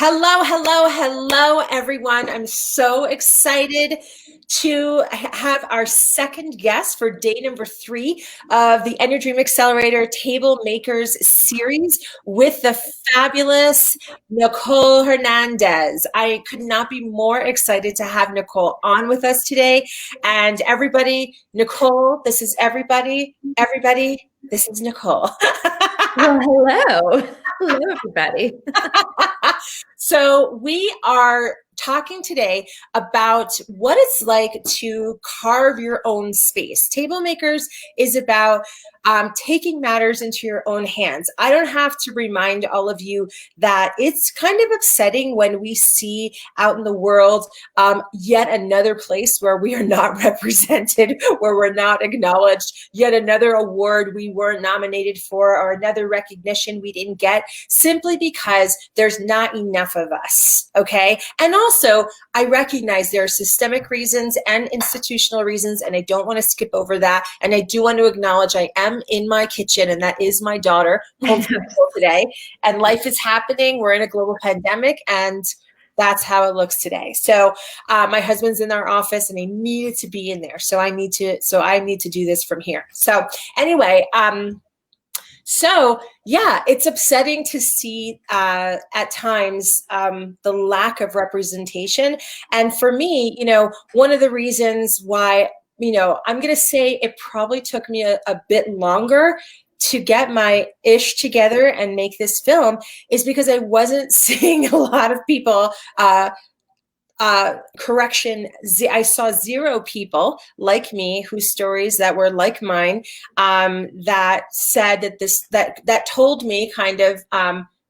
Hello, hello, hello, everyone. I'm so excited to have our second guest for day number 3 of the Eñye Dream Accelerator Table Makers series with the fabulous Nicole Hernandez. I could not be more excited to have Nicole on with us today. And everybody, Nicole, this is everybody. Everybody, this is Nicole. Well, hello. Hello, everybody. So we are talking today about what it's like to carve your own space. Table Makers is about taking matters into your own hands. I don't have to remind all of you that it's kind of upsetting when we see out in the world yet another place where we are not represented, where we're not acknowledged, yet another award we weren't nominated for, or another recognition we didn't get, simply because there's not enough of us, okay? And also, I recognize there are systemic reasons and institutional reasons, and I don't want to skip over that. And I do want to acknowledge I am in my kitchen, and that is my daughter home from school today. And life is happening. We're in a global pandemic, and that's how it looks today. So my husband's in our office, and he needed to be in there. So I need to do this from here. So anyway, so yeah, it's upsetting to see at times the lack of representation. And for me, one of the reasons why, I'm going to say it probably took me a bit longer to get my ish together and make this film is because I wasn't seeing a lot of people I saw 0 people like me whose stories that were like mine that said that told me kind of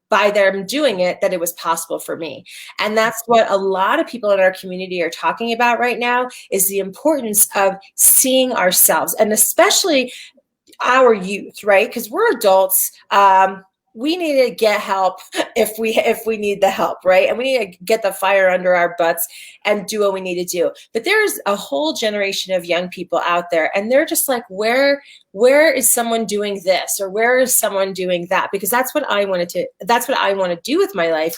by them doing it that it was possible for me. And that's what a lot of people in our community are talking about right now, is the importance of seeing ourselves, and especially our youth, right? Because we're adults. We need to get help if we need the help, right? And we need to get the fire under our butts and do what we need to do. But there's a whole generation of young people out there, and they're just like, where is someone doing this, or where is someone doing that? Because that's what I want to do with my life.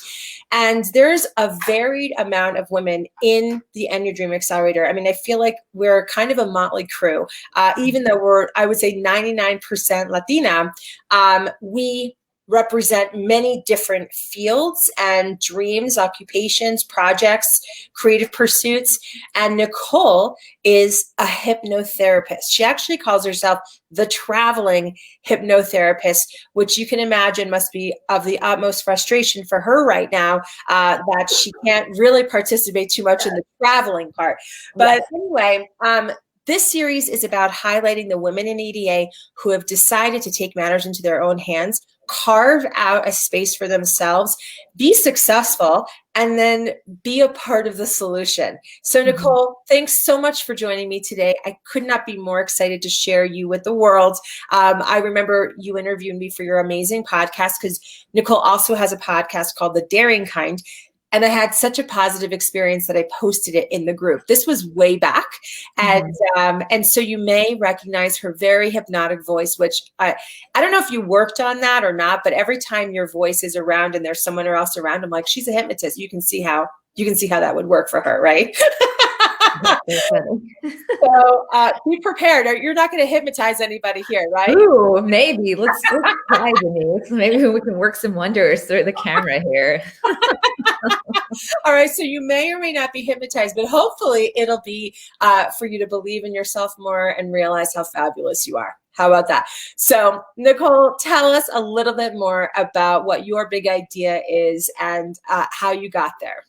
And there's a varied amount of women in the Eñye Dream Accelerator. I mean, I feel like we're kind of a motley crew, even though I would say 99% Latina. We represent many different fields and dreams, occupations, projects, creative pursuits. And Nicole is a hypnotherapist. She actually calls herself the Traveling Hypnotherapist, which you can imagine must be of the utmost frustration for her right now, that she can't really participate too much in the traveling part. But anyway, this series is about highlighting the women in EDA who have decided to take matters into their own hands, carve out a space for themselves, be successful, and then be a part of the solution. So Nicole, thanks so much for joining me today. I could not be more excited to share you with the world. I remember you interviewed me for your amazing podcast, because Nicole also has a podcast called The Daring Kind. And I had such a positive experience that I posted it in the group. This was way back. And so you may recognize her very hypnotic voice, which I don't know if you worked on that or not, but every time your voice is around and there's someone else around, I'm like, she's a hypnotist. You can see how that would work for her, right? So be prepared. You're not going to hypnotize anybody here, right? Ooh, maybe. Let's try, Denise. Maybe we can work some wonders through the camera here. All right. So you may or may not be hypnotized, but hopefully it'll be for you to believe in yourself more and realize how fabulous you are. How about that? So Nicole, tell us a little bit more about what your big idea is and how you got there.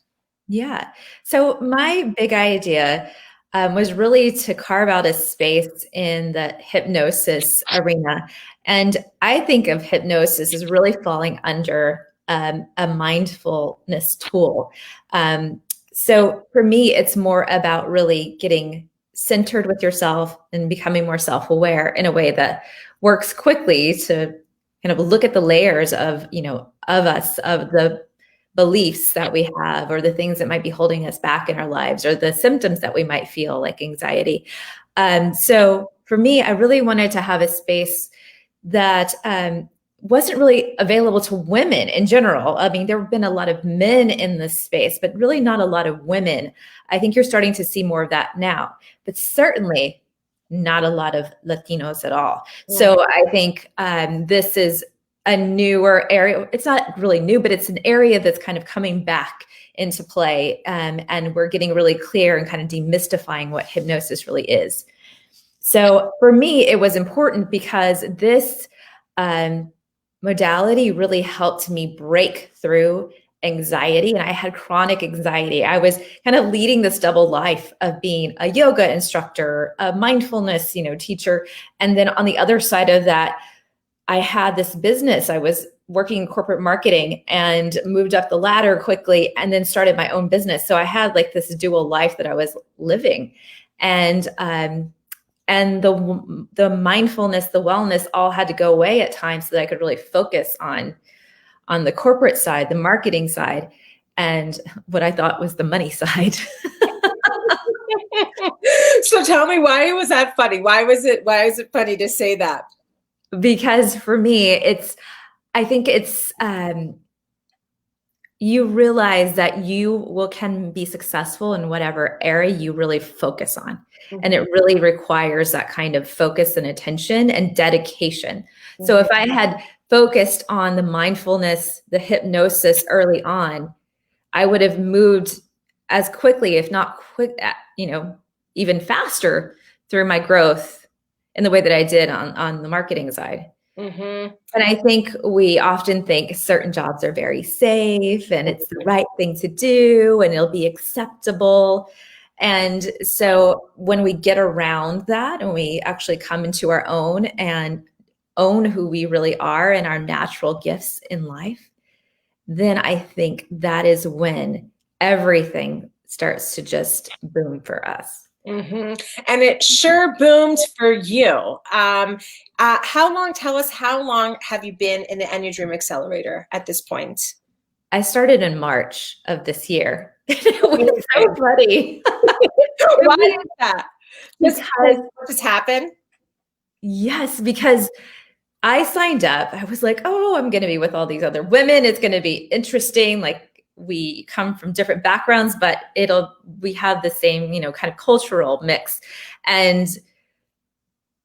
Yeah. So my big idea was really to carve out a space in the hypnosis arena. And I think of hypnosis as really falling under a mindfulness tool. So for me, it's more about really getting centered with yourself and becoming more self-aware in a way that works quickly to kind of look at the layers of, of us, of the beliefs that we have, or the things that might be holding us back in our lives, or the symptoms that we might feel, like anxiety. So for me, I really wanted to have a space that wasn't really available to women in general. I mean, there have been a lot of men in this space, but really not a lot of women. I think you're starting to see more of that now, but certainly not a lot of Latinos at all. So I think this is a newer area. It's not really new, but it's an area that's kind of coming back into play. And we're getting really clear and kind of demystifying what hypnosis really is. So for me, it was important because this modality really helped me break through anxiety. And I had chronic anxiety. I was kind of leading this double life of being a yoga instructor, a mindfulness, teacher. And then on the other side of that, I had this business. I was working in corporate marketing and moved up the ladder quickly and then started my own business. So I had like this dual life that I was living. And the mindfulness, the wellness all had to go away at times so that I could really focus on the corporate side, the marketing side, and what I thought was the money side. So tell me, why was that funny? Why is it funny to say that? Because for me, I think you realize that you can be successful in whatever area you really focus on. Mm-hmm. And it really requires that kind of focus and attention and dedication. Mm-hmm. So if I had focused on the mindfulness, the hypnosis early on, I would have moved as quickly, if not quick, even faster through my growth in the way that I did on the marketing side. Mm-hmm. And I think we often think certain jobs are very safe and it's the right thing to do and it'll be acceptable. And so when we get around that and we actually come into our own and own who we really are and our natural gifts in life, then I think that is when everything starts to just boom for us. Mm-hmm. And it sure boomed for you. Tell us, how long have you been in the Eñye Dream Accelerator at this point? I started in March of this year. It was so funny. Why is that? Because what just happened? Yes, because I signed up. I was like, oh, I'm going to be with all these other women. It's going to be interesting. Like, we come from different backgrounds, but we have the same, kind of cultural mix. And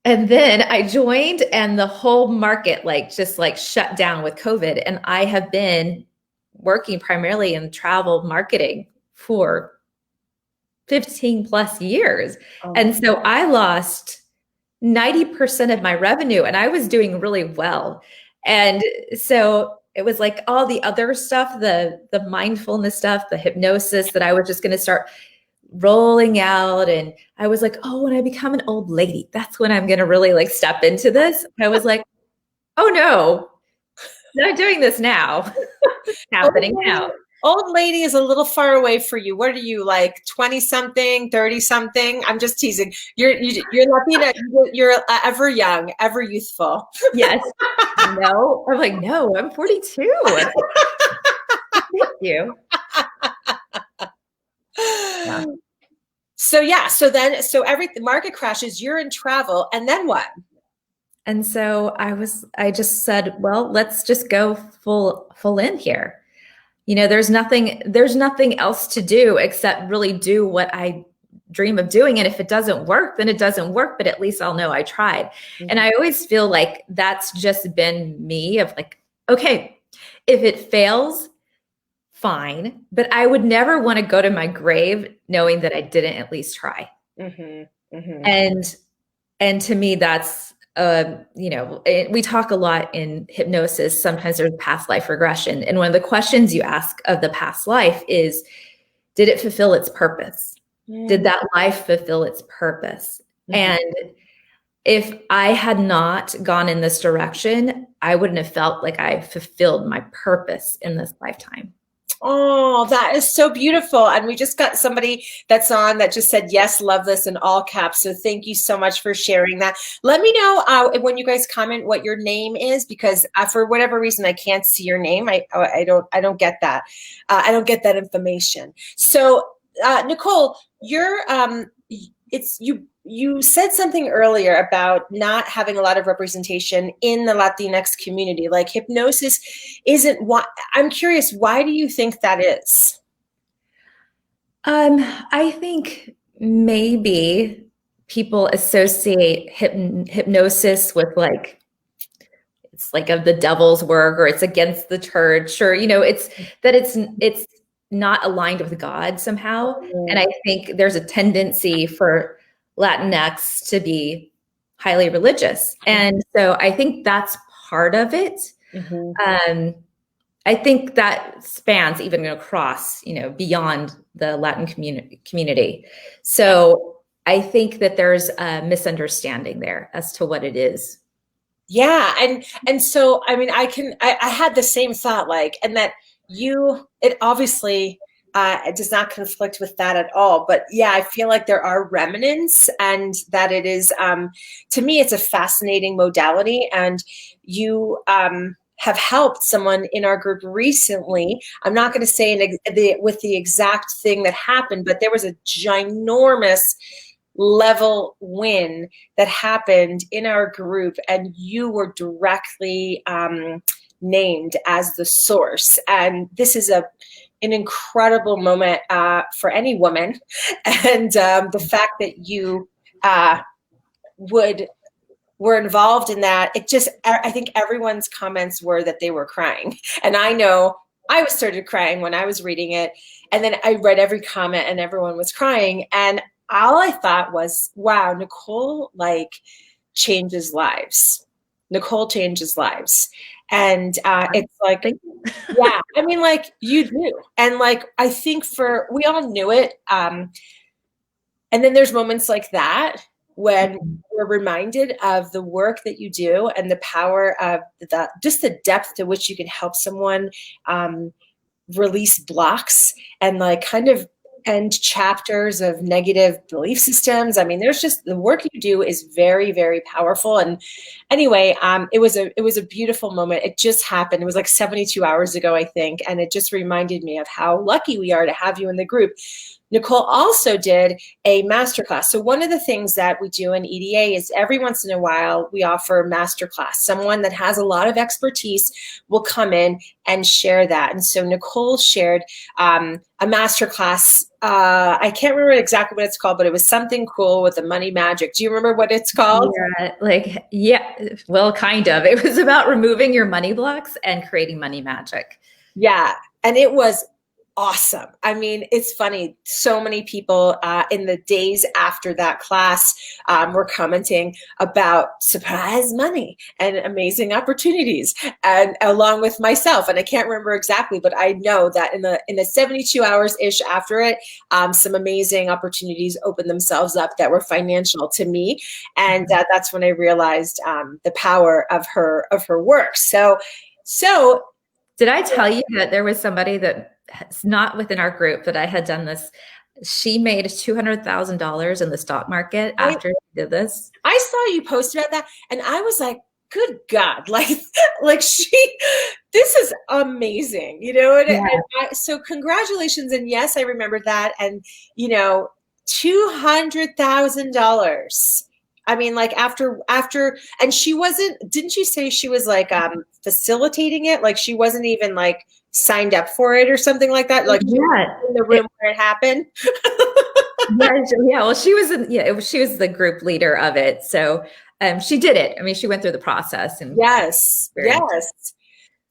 then I joined and the whole market just shut down with COVID. And I have been working primarily in travel marketing for 15 plus years. Oh. And so I lost 90% of my revenue and I was doing really well. And so it was like all the other stuff, the mindfulness stuff, the hypnosis that I was just going to start rolling out. And I was like, oh, when I become an old lady, that's when I'm going to really step into this. I was like, oh no, I'm doing this now. It's happening now. Old lady is a little far away for you. What are you, like 20 something, 30 something? I'm just teasing. You're Latina. You're ever young, ever youthful. Yes. No, I'm like, no, I'm 42. Thank you. Yeah. So the market crashes, you're in travel, and then what? And so I just said, well, let's just go full in here. There's nothing else to do except really do what I dream of doing. And if it doesn't work, then it doesn't work, but at least I'll know I tried. Mm-hmm. And I always feel like that's just been me of like, okay, if it fails, fine. But I would never want to go to my grave knowing that I didn't at least try. Mm-hmm. Mm-hmm. And to me, that's, we talk a lot in hypnosis. Sometimes there's past life regression. And one of the questions you ask of the past life is, did it fulfill its purpose? Mm-hmm. Did that life fulfill its purpose? Mm-hmm. And if I had not gone in this direction, I wouldn't have felt like I fulfilled my purpose in this lifetime. Oh, that is so beautiful. And we just got somebody that's on that just said, yes, love this in all caps. So thank you so much for sharing that. Let me know when you guys comment what your name is, because for whatever reason, I can't see your name. I don't get that. I don't get that information. So Nicole, you said something earlier about not having a lot of representation in the Latinx community. Like hypnosis isn't why. I'm curious, why do you think that is? I think maybe people associate hypnosis with like it's like of the devil's work, or it's against the church, or it's that it's not aligned with God somehow. And I think there's a tendency for Latinx to be highly religious, and so I think that's part of it. I think that spans even across, beyond the Latin community. So I think that there's a misunderstanding there as to what it is. Yeah. And so, I mean, I had the same thought, like, and that it obviously it does not conflict with that at all. But yeah, I feel like there are remnants, and that it is, to me, it's a fascinating modality. And you, have helped someone in our group recently. I'm not going to say with the exact thing that happened, but there was a ginormous level win that happened in our group, and you were directly named as the source. And this is an incredible moment for any woman. And the fact that you were involved in that, I think everyone's comments were that they were crying. And I know I started crying when I was reading it. And then I read every comment and everyone was crying. And all I thought was, wow, Nicole changes lives. Nicole changes lives. And it's like, yeah, I mean, like you do. And like, I think we all knew it. And then there's moments like that when we're reminded of the work that you do and the power of just the depth to which you can help someone release blocks and like kind of end chapters of negative belief systems. I mean, there's just the work you do is very, very powerful. And anyway, it was a beautiful moment. It just happened. It was like 72 hours ago, I think. And it just reminded me of how lucky we are to have you in the group. Nicole also did a masterclass. So one of the things that we do in EDA is every once in a while, we offer a masterclass. Someone that has a lot of expertise will come in and share that. And so Nicole shared a masterclass. I can't remember exactly what it's called, but it was something cool with the money magic. Do you remember what it's called? Well, kind of. It was about removing your money blocks and creating money magic. Yeah. And it was awesome. I mean, it's funny. So many people in the days after that class were commenting about surprise money and amazing opportunities, and along with myself. And I can't remember exactly, but I know that in the 72 hours ish after it, some amazing opportunities opened themselves up that were financial to me, and that's when I realized the power of her work. So. Did I tell you that there was somebody that it's not within our group, but I had done this. She made $200,000 in the stock market after she did this. I saw you post about that, and I was like, good God, this is amazing, so congratulations. And yes, I remember that. And, $200,000. I mean, like after, and didn't you say she was like facilitating it? Like she wasn't even like signed up for it or something like that? Like in the room where it happened? Yeah. Well, she was she was the group leader of it. So she did it. I mean, she went through the process. And yes.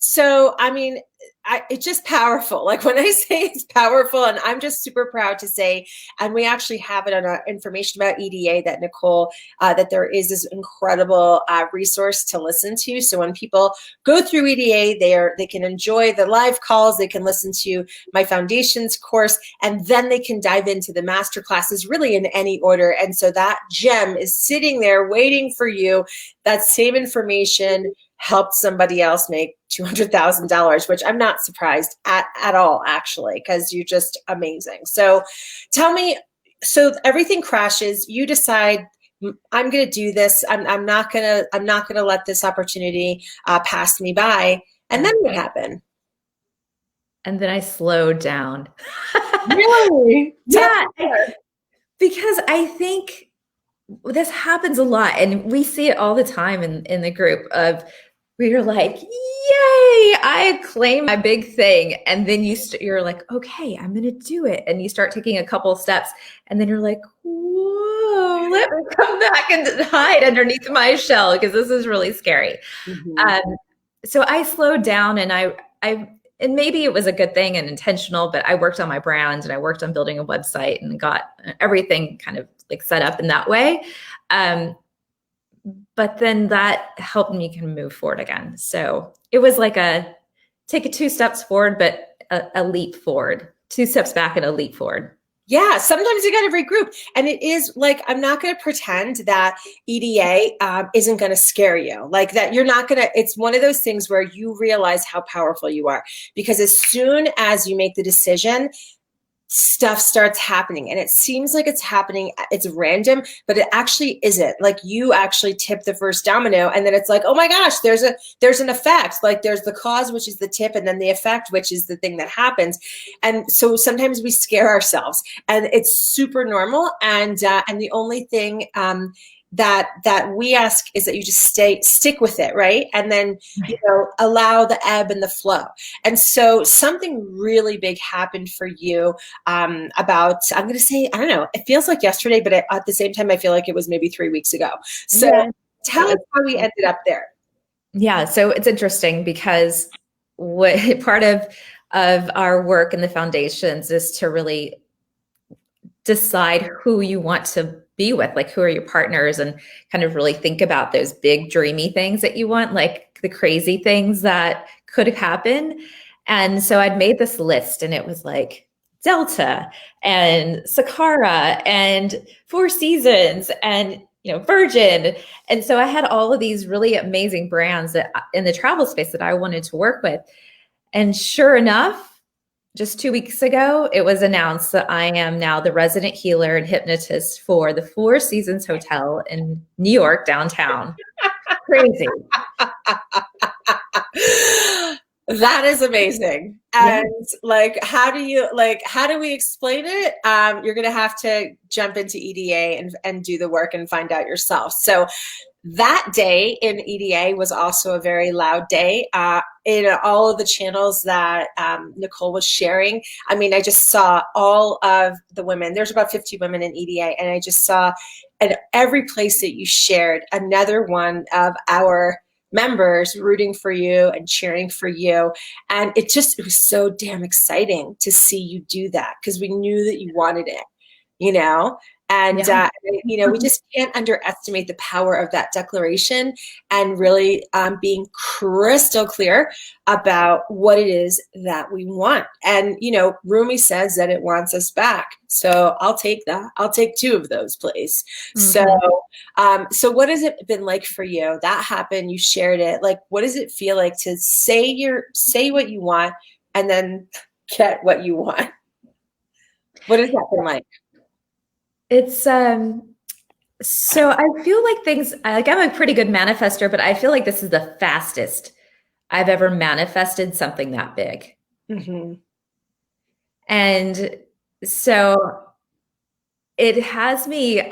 So, I mean, it's just powerful. Like when I say it's powerful, and I'm just super proud to say, and we actually have it on our information about EDA that Nicole, that there is this incredible resource to listen to. So when people go through EDA, they can enjoy the live calls, they can listen to my foundations course, and then they can dive into the master classes really in any order. And so that gem is sitting there waiting for you. That same information helped somebody else make $200,000, which I'm not surprised at all, actually, because you're just amazing. So tell me, so everything crashes, you decide, I'm going to do this. I'm not going to let this opportunity pass me by. And then what happened? And then I slowed down. Really? Yeah. Because I think this happens a lot, and we see it all the time in the group of we're like, yay, I claim my big thing. And then you're like, okay, I'm going to do it. And you start taking a couple of steps, and then you're like, whoa, let me come back and hide underneath my shell because this is really scary. Mm-hmm. So I slowed down, and and maybe it was a good thing and intentional, but I worked on my brand and I worked on building a website and got everything kind of like set up in that way. But then that helped me kind of move forward again. So it was like take a 2 steps forward, but a leap forward, 2 steps back and a leap forward. Yeah, sometimes you got to regroup. And it is like, I'm not going to pretend that EDA isn't going to scare you. Like that you're not going to, it's one of those things where you realize how powerful you are. Because as soon as you make the decision, stuff starts happening, and it seems like it's happening, it's random, but it actually isn't. Like you actually tip the first domino, and then it's like, oh my gosh, there's an effect. Like there's the cause, which is the tip, and then the effect, which is the thing that happens. And so sometimes we scare ourselves, and it's super normal. And the only thing that we ask is that you just stick with it, right? And then, allow the ebb and the flow. And so something really big happened for you about, I'm going to say, I don't know, it feels like yesterday, but at the same time, I feel like it was maybe 3 weeks ago. So tell us how we ended up there. Yeah. So it's interesting because part of our work in the foundations is to really decide who you want to be with, like who are your partners, and kind of really think about those big dreamy things that you want, like the crazy things that could happen. And so I'd made this list, and it was like Delta and Sakara and Four Seasons and Virgin. And so I had all of these really amazing brands that in the travel space that I wanted to work with. And sure enough, just 2 weeks ago, it was announced that I am now the resident healer and hypnotist for the Four Seasons Hotel in New York, downtown. Crazy. That is amazing. And how do we explain it? You're going to have to jump into EDA and do the work and find out yourself. So that day in EDA was also a very loud day. In all of the channels that Nicole was sharing, I mean, I just saw all of the women. There's about 50 women in EDA, and I just saw at every place that you shared another one of our members rooting for you and cheering for you. And it was so damn exciting to see you do that, because we knew that you wanted it, And, we just can't underestimate the power of that declaration, and really being crystal clear about what it is that we want. And, Rumi says that it wants us back. So I'll take that. I'll take 2 of those, please. Mm-hmm. So what has it been like for you? That happened. You shared it. Like, what does it feel like to say what you want and then get what you want? What has that been like? It's so I feel like I'm a pretty good manifester, but I feel like this is the fastest I've ever manifested something that big. Mm-hmm. And so it has me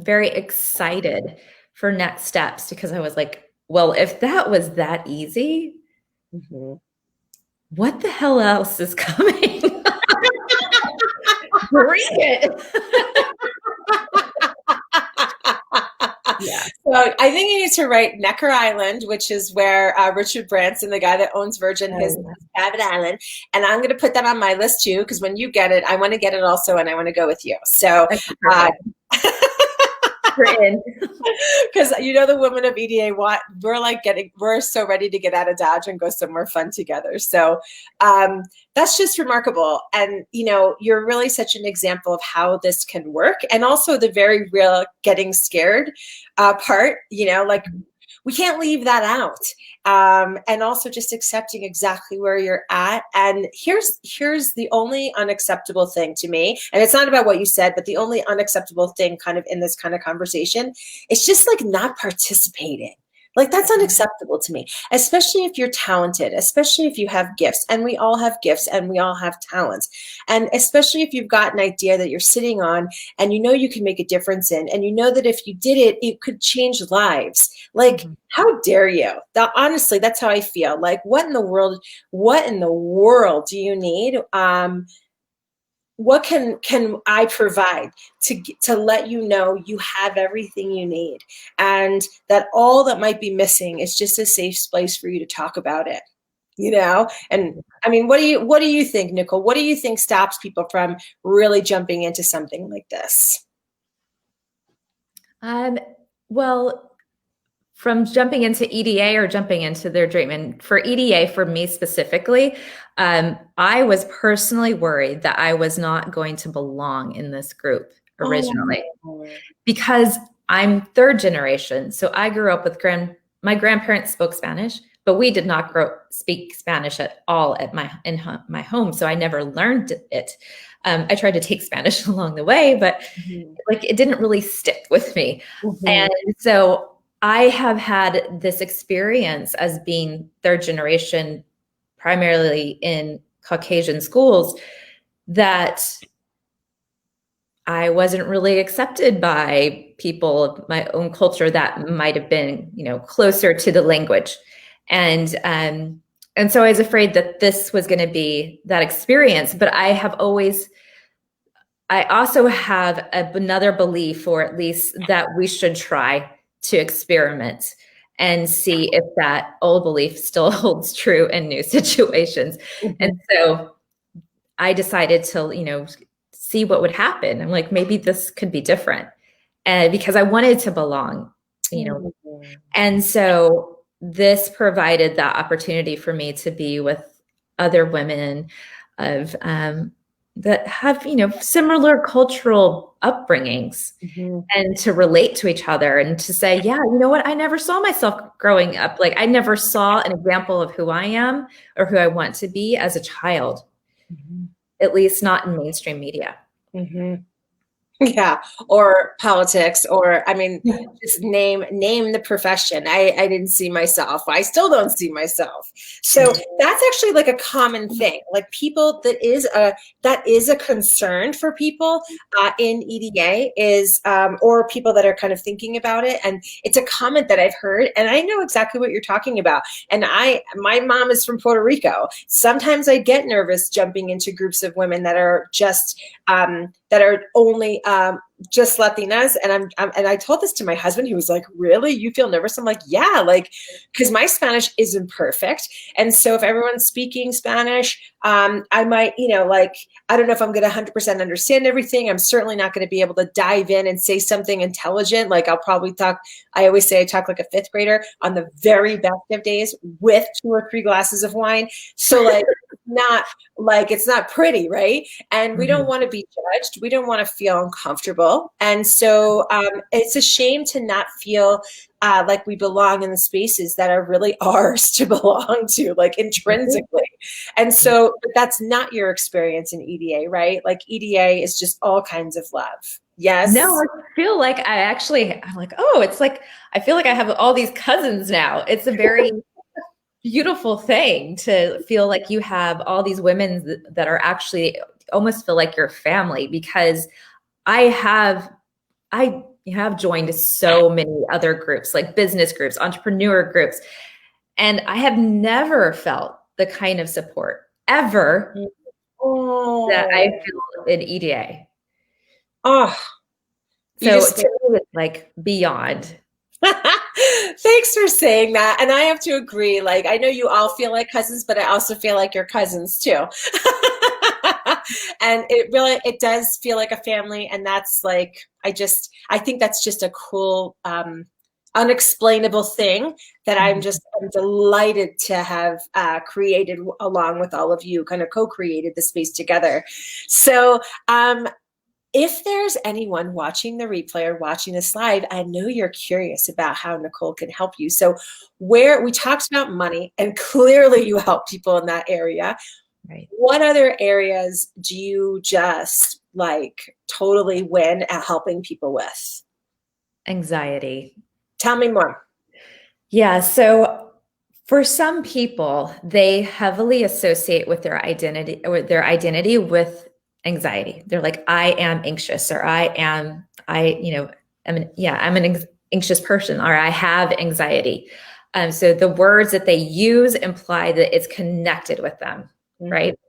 very excited for next steps, because I was like, well, if that was that easy, mm-hmm. what the hell else is coming? Bring it. Yeah. So I think you need to write Necker Island, which is where Richard Branson, the guy that owns Virgin, his private island. And I'm going to put that on my list too, because when you get it, I want to get it also, and I want to go with you. So we're in. Because the women of EDA we're so ready to get out of Dodge and go somewhere fun together. So that's just remarkable. And you're really such an example of how this can work, and also the very real getting scared part. We can't leave that out. And also just accepting exactly where you're at. And here's the only unacceptable thing to me, and it's not about what you said, but the only unacceptable thing kind of in this kind of conversation, it's just like not participating. Like, that's unacceptable to me, especially if you're talented, especially if you have gifts, and we all have gifts and we all have talents. And especially if you've got an idea that you're sitting on and you know you can make a difference in, and you know that if you did it, it could change lives. Like, how dare you? Honestly, that's how I feel. Like, what in the world do you need? What can I provide to let you know you have everything you need, and that all that might be missing is just a safe place for you to talk about it, you know? And I mean, what do you think, Nicole? What do you think stops people from really jumping into something like this? Well, from jumping into EDA or jumping into their dream. And for EDA, for me specifically, I was personally worried that I was not going to belong in this group originally, because I'm third generation. So I grew up with my grandparents spoke Spanish, but we did not speak Spanish at all in my home. So I never learned it. I tried to take Spanish along the way, but like it didn't really stick with me. And so I have had this experience as being third generation, primarily in Caucasian schools, that I wasn't really accepted by people of my own culture that might have been, closer to the language. And so I was afraid that this was going to be that experience. But I also have another belief, or at least that we should try to experiment and see if that old belief still holds true in new situations. And so I decided to, see what would happen. I'm like, maybe this could be different. And because I wanted to belong, And so this provided that opportunity for me to be with other women of that have, similar cultural upbringings, and to relate to each other and to say, yeah, you know what? I never saw myself growing up. Like, I never saw an example of who I am or who I want to be as a child, at least not in mainstream media. Yeah, or politics, or I mean, just name the profession. I didn't see myself. I still don't see myself. So that's actually like a common thing. Like, people, that is a concern for people in EDA is or people that are kind of thinking about it. And it's a comment that I've heard, and I know exactly what you're talking about. And my mom is from Puerto Rico. Sometimes I get nervous jumping into groups of women that are just that are only just Latinas. And I told this to my husband. He was like, really? You feel nervous? I'm like, yeah, like, because my Spanish isn't perfect. And so if everyone's speaking Spanish, I might, like, I don't know if I'm going to 100% understand everything. I'm certainly not going to be able to dive in and say something intelligent. Like, I'll probably talk, I always say I talk like a fifth grader on the very best of days with 2 or 3 glasses of wine. So like, it's not pretty, right? And we don't want to be judged. We don't want to feel uncomfortable. And so it's a shame to not feel like we belong in the spaces that are really ours to belong to, like, intrinsically. And so, but that's not your experience in EDA, right? Like, EDA is just all kinds of love. Yes. No, I feel like I'm like, oh, it's like, I feel like I have all these cousins now. It's a very beautiful thing to feel like you have all these women that are actually almost feel like your family, because I have joined so many other groups, like business groups, entrepreneur groups, and I have never felt the kind of support ever that I feel in EDA. Oh, so to me, it's like beyond. Thanks for saying that. And I have to agree. Like, I know you all feel like cousins, but I also feel like you're cousins too. And it does feel like a family. And that's like, I think that's just a cool, unexplainable thing that I'm delighted to have created along with all of you, kind of co-created the space together. So, if there's anyone watching the replay or watching this live, I know you're curious about how Nicole can help you. So we talked about money, and clearly you help people in that area. Right. What other areas do you just like totally win at helping people with? Anxiety. Tell me more. Yeah. So for some people, they heavily associate with their identity with anxiety. They're like, I am anxious, or I'm an anxious person, or I have anxiety. So the words that they use imply that it's connected with them, right?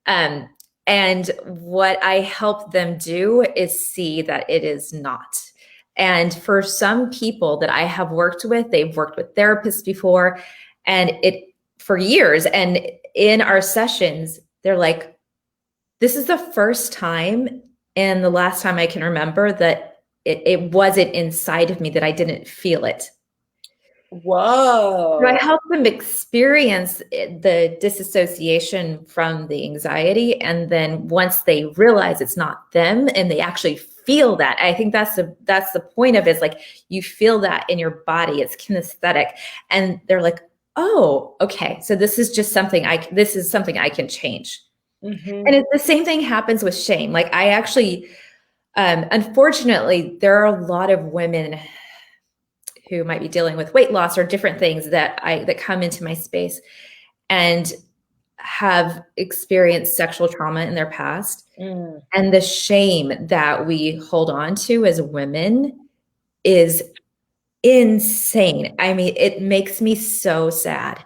Um, and what I help them do is see that it is not. And for some people that I have worked with, they've worked with therapists before, and it for years. And in our sessions, they're like, this is the first time and the last time I can remember that it wasn't inside of me, that I didn't feel it. Whoa. So I help them experience the disassociation from the anxiety. And then once they realize it's not them and they actually feel that, I think that's the point of it, is like, you feel that in your body, it's kinesthetic. And they're like, oh, okay. So this is something I can change. Mm-hmm. And the same thing happens with shame. Like, I actually, unfortunately, there are a lot of women who might be dealing with weight loss or different things that come into my space and have experienced sexual trauma in their past. And the shame that we hold on to as women is insane. I mean, it makes me so sad.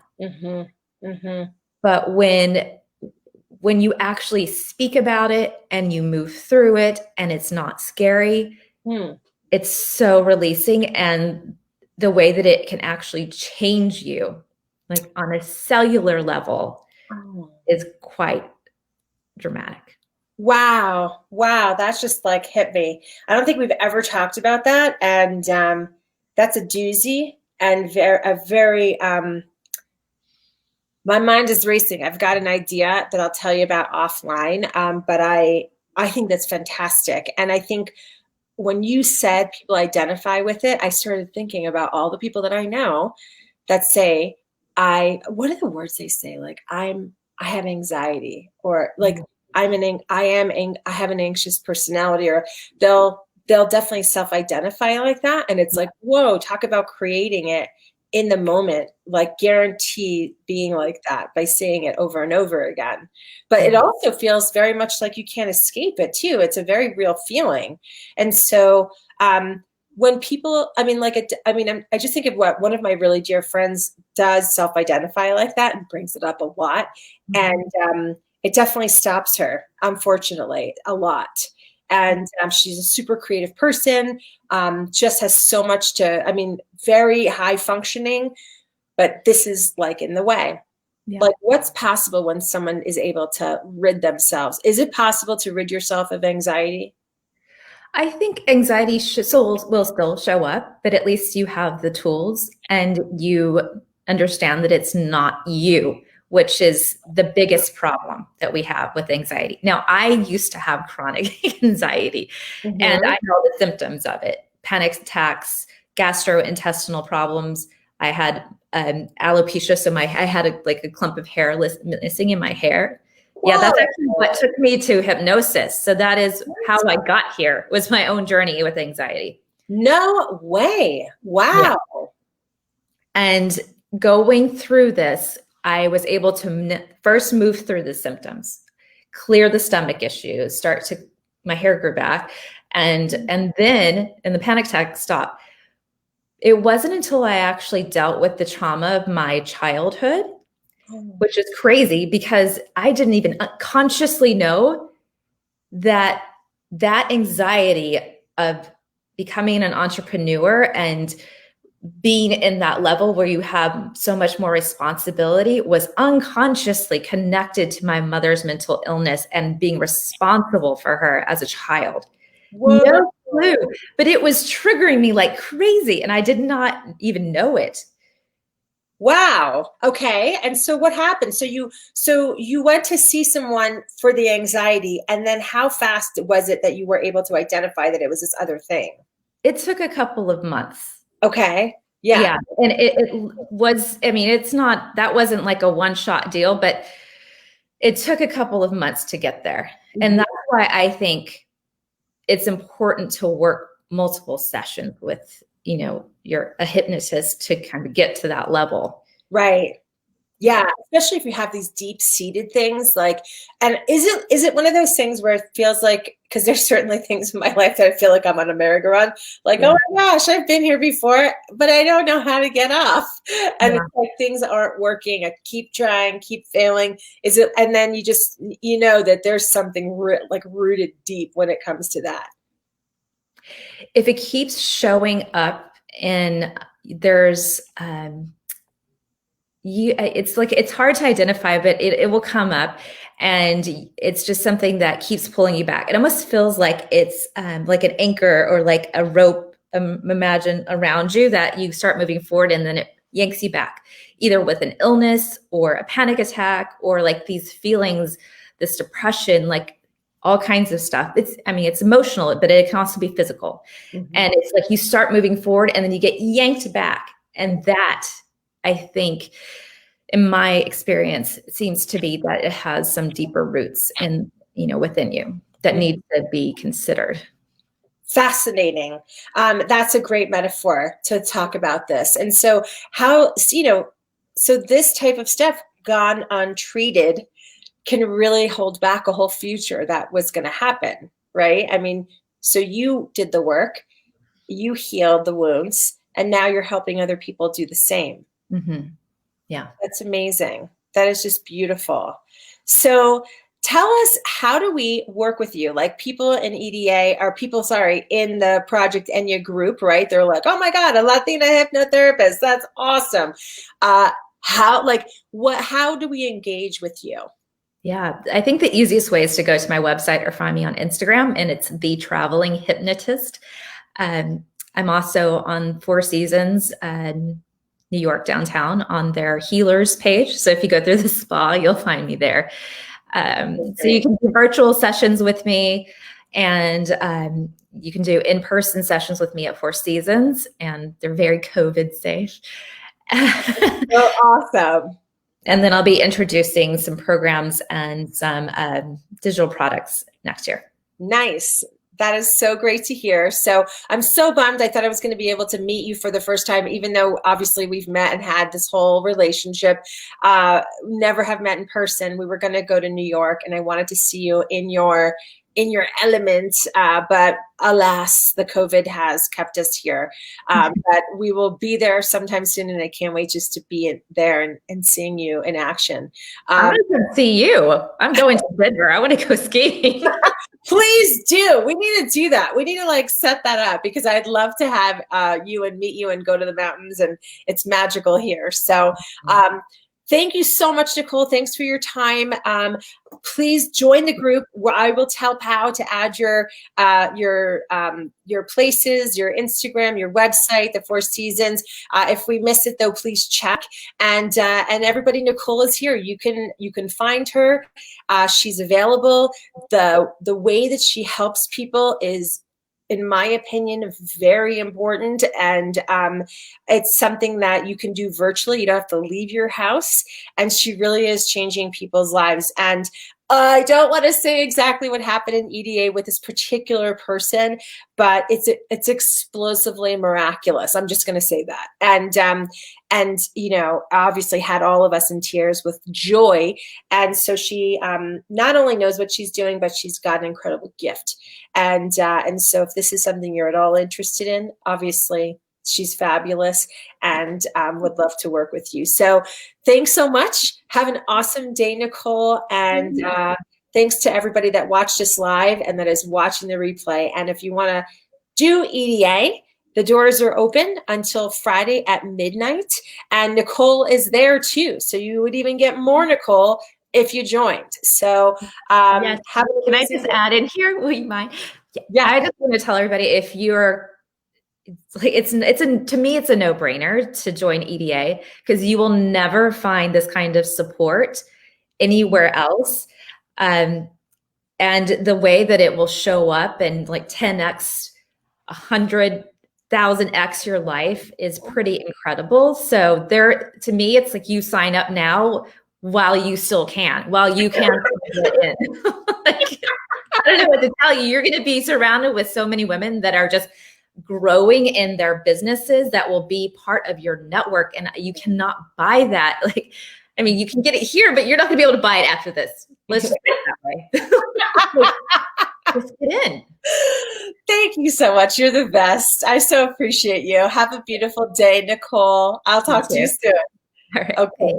But when you actually speak about it and you move through it and it's not scary, it's so releasing. And the way that it can actually change you, like on a cellular level, is quite dramatic. Wow. That's just like hit me. I don't think we've ever talked about that. And that's a doozy, and very, my mind is racing. I've got an idea that I'll tell you about offline. But I think that's fantastic. And I think when you said people identify with it, I started thinking about all the people that I know that say, what are the words they say? Like, I have anxiety, or like, I have an anxious personality, or they'll definitely self-identify like that. And it's like, whoa, talk about creating it in the moment, like guarantee being like that by saying it over and over again. But it also feels very much like you can't escape it too. It's a very real feeling. And so when people, I just think of what one of my really dear friends does self-identify like that and brings it up a lot. And it definitely stops her, unfortunately, a lot. And she's a super creative person, just has so much very high functioning, but this is like in the way. Yeah. Like, what's possible when someone is able to rid themselves? Is it possible to rid yourself of anxiety? I think anxiety will still show up, but at least you have the tools and you understand that it's not you, which is the biggest problem that we have with anxiety. Now, I used to have chronic anxiety, and I know the symptoms of it: panic attacks, gastrointestinal problems. I had alopecia, so I had a clump of hair missing in my hair. Whoa. Yeah, that's actually what took me to hypnosis. So that is how I got here, was my own journey with anxiety. No way. Wow. Yeah. And going through this, I was able to first move through the symptoms, clear the stomach issues, my hair grew back, and then the panic attack stopped. It wasn't until I actually dealt with the trauma of my childhood, which is crazy because I didn't even consciously know that anxiety of becoming an entrepreneur and being in that level where you have so much more responsibility was unconsciously connected to my mother's mental illness and being responsible for her as a child. Whoa. No clue, but it was triggering me like crazy, and I did not even know it. Wow. Okay. And so what happened? So you went to see someone for the anxiety, and then how fast was it that you were able to identify that it was this other thing? It took a couple of months. Okay. Yeah. Yeah. And it was, that wasn't like a one-shot deal, but it took a couple of months to get there. And that's why I think it's important to work multiple sessions with you're a hypnotist to kind of get to that level. Right. Yeah, especially if you have these deep-seated things like, and is it one of those things where it feels like, because there's certainly things in my life that I feel like I'm on a merry-go-round, like, oh my gosh, I've been here before, but I don't know how to get off. And it's like things aren't working. I keep trying, keep failing. And then you just, that there's something like rooted deep when it comes to that. If it keeps showing up and there's, it's hard to identify, but it will come up, and it's just something that keeps pulling you back. It almost feels like it's like an anchor or like a rope, imagine, around you that you start moving forward, and then it yanks you back, either with an illness or a panic attack or like these feelings, this depression, like all kinds of stuff. It's emotional, but it can also be physical. Mm-hmm. And it's like you start moving forward and then you get yanked back. And that, I think, in my experience, it seems to be that it has some deeper roots within you that need to be considered. Fascinating. That's a great metaphor to talk about this. And so so this type of stuff gone untreated can really hold back a whole future that was going to happen, right? So you did the work, you healed the wounds, and now you're helping other people do the same. Mm-hmm. Yeah. That's amazing. That is just beautiful. So tell us, how do we work with you? Like people in EDA, or people, in the Project Eñye group, right? They're like, oh my God, a Latina hypnotherapist. That's awesome. How do we engage with you? Yeah, I think the easiest way is to go to my website or find me on Instagram, and it's the Traveling Hypnotist. I'm also on Four Seasons, New York downtown, on their healers page. So if you go through the spa, you'll find me there. So you can do virtual sessions with me, and you can do in-person sessions with me at Four Seasons, and they're very COVID safe. So awesome. And then I'll be introducing some programs and some digital products next year. Nice. That is so great to hear. So I'm so bummed. I thought I was going to be able to meet you for the first time, even though obviously we've met and had this whole relationship. Never have met in person. We were going to go to New York, and I wanted to see you in your element, but alas, the COVID has kept us here. But we will be there sometime soon, and I can't wait just to be there and seeing you in action. I'm going to see you. I'm going to Denver. I want to go skiing. Please do. We need to do that. We need to set that up, because I'd love to have you and meet you and go to the mountains, and it's magical here. So thank you so much, Nicole. Thanks for your time. Please join the group, where I will tell Pau to add your places, your Instagram, your website, the Four Seasons. If we miss it, though, please check. And everybody, Nicole is here. You can find her. She's available. The way that she helps people is, in my opinion, very important. And it's something that you can do virtually. You don't have to leave your house. And she really is changing people's lives. And I don't want to say exactly what happened in EDA with this particular person, but it's explosively miraculous. I'm just going to say that. And obviously had all of us in tears with joy. And so she not only knows what she's doing, but she's got an incredible gift. And so if this is something you're at all interested in, obviously she's fabulous, and would love to work with you. So thanks so much. Have an awesome day, Nicole. And thanks to everybody that watched us live and that is watching the replay. And if you want to do EDA, the doors are open until Friday at midnight. And Nicole is there too. So you would even get more Nicole if you joined. So yes. Can I just add in here? Will you mind? Yeah. I just want to tell everybody, if you're, to me, it's a no-brainer to join EDA, because you will never find this kind of support anywhere else. And the way that it will show up and 10x, 100,000x your life is pretty incredible. So to me, it's like you sign up now while you still can, get in. I don't know what to tell you. You're going to be surrounded with so many women that are just growing in their businesses that will be part of your network. And you cannot buy that. Like, I mean, you can get it here, but you're not going to be able to buy it after this. Let's just put it that way. Just get in. Thank you so much. You're the best. I so appreciate you. Have a beautiful day, Nicole. I'll talk to you soon. All right. Okay.